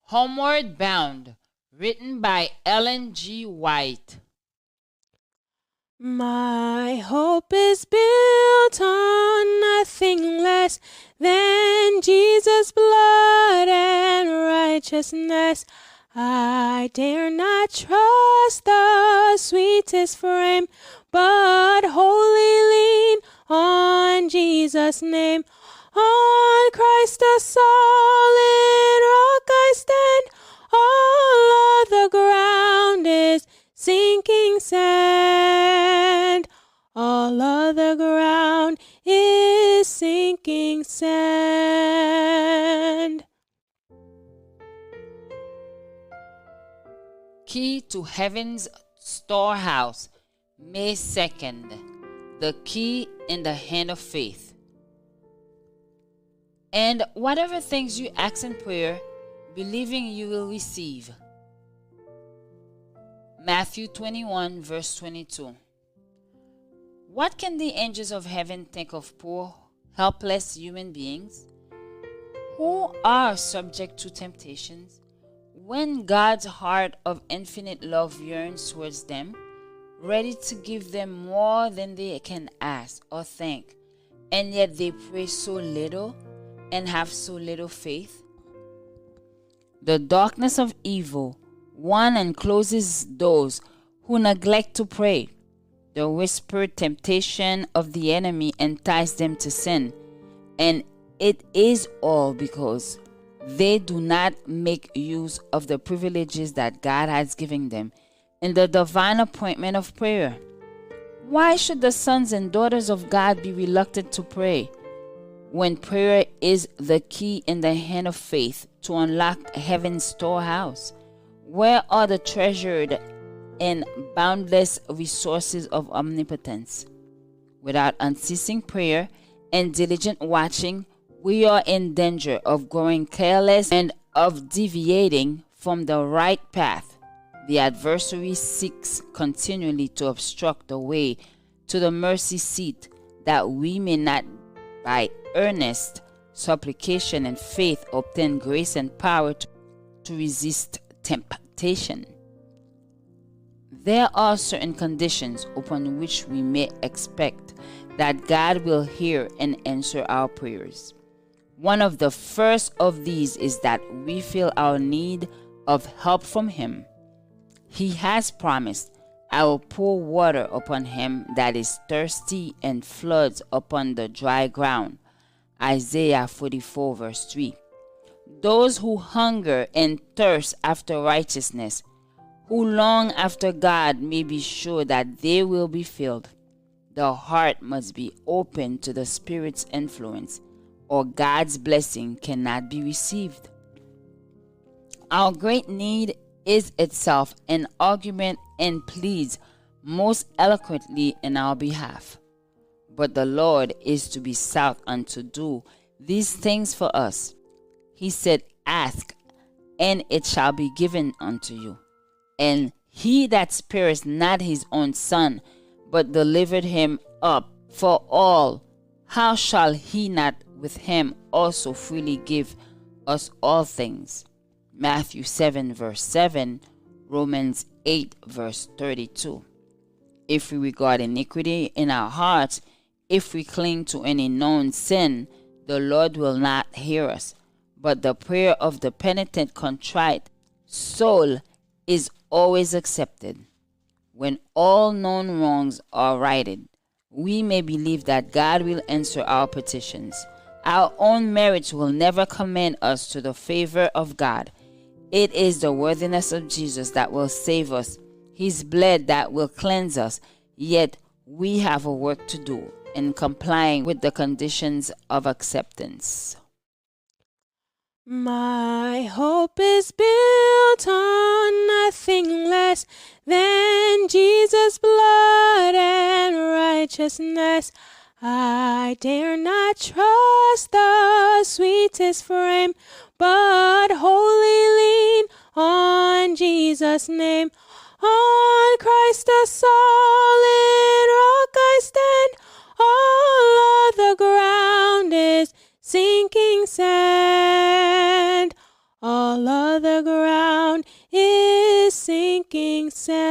Homeward Bound, written by Ellen G. White. My hope is built on nothing less than Jesus' blood and righteousness. I dare not trust the sweetest frame, but wholly lean on Jesus' name. On Christ the solid rock I stand, all other ground is sinking sand. All other ground is sinking sand. Key to Heaven's Storehouse, May 2nd. The key in the hand of faith. And whatever things you ask in prayer, believing you will receive. Matthew 21, verse 22. What can the angels of heaven think of poor, helpless human beings who are subject to temptations, when God's heart of infinite love yearns towards them, ready to give them more than they can ask or think, and yet they pray so little and have so little faith? The darkness of evil warns and closes those who neglect to pray. The whispered temptation of the enemy entices them to sin, and it is all because they do not make use of the privileges that God has given them in the divine appointment of prayer. Why should the sons and daughters of God be reluctant to pray, when prayer is the key in the hand of faith to unlock heaven's storehouse? Where are the treasured and boundless resources of omnipotence? Without unceasing prayer and diligent watching, we are in danger of growing careless and of deviating from the right path. The adversary seeks continually to obstruct the way to the mercy seat, that we may not, by earnest supplication and faith, obtain grace and power to resist temptation. There are certain conditions upon which we may expect that God will hear and answer our prayers. One of the first of these is that we feel our need of help from Him. He has promised, "I will pour water upon him that is thirsty and floods upon the dry ground." Isaiah 44 verse 3. Those who hunger and thirst after righteousness, who long after God, may be sure that they will be filled. The heart must be open to the Spirit's influence, or God's blessing cannot be received. Our great need is itself an argument and pleads most eloquently in our behalf. But the Lord is to be sought unto do these things for us. He said, "Ask, and it shall be given unto you." And he that spares not his own son, but delivered him up for all, how shall he not with him also freely give us all things? Matthew 7 verse 7, Romans 8 verse 32. If we regard iniquity in our hearts, if we cling to any known sin, the Lord will not hear us. But the prayer of the penitent, contrite soul is always accepted. When all known wrongs are righted, we may believe that God will answer our petitions. Our own merits will never commend us to the favor of God. It is the worthiness of Jesus that will save us, His blood that will cleanse us. Yet we have a work to do in complying with the conditions of acceptance. My hope is built on nothing less than Jesus' blood and righteousness. I dare not trust the sweetest frame, but wholly lean on Jesus' name. On Christ the solid rock I stand, all other ground is sinking sand. All while all the ground is sinking sand.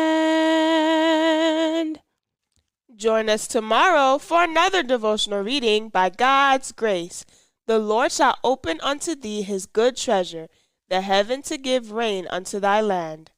Join us tomorrow for another devotional reading by God's grace. The Lord shall open unto thee his good treasure, the heaven to give rain unto thy land.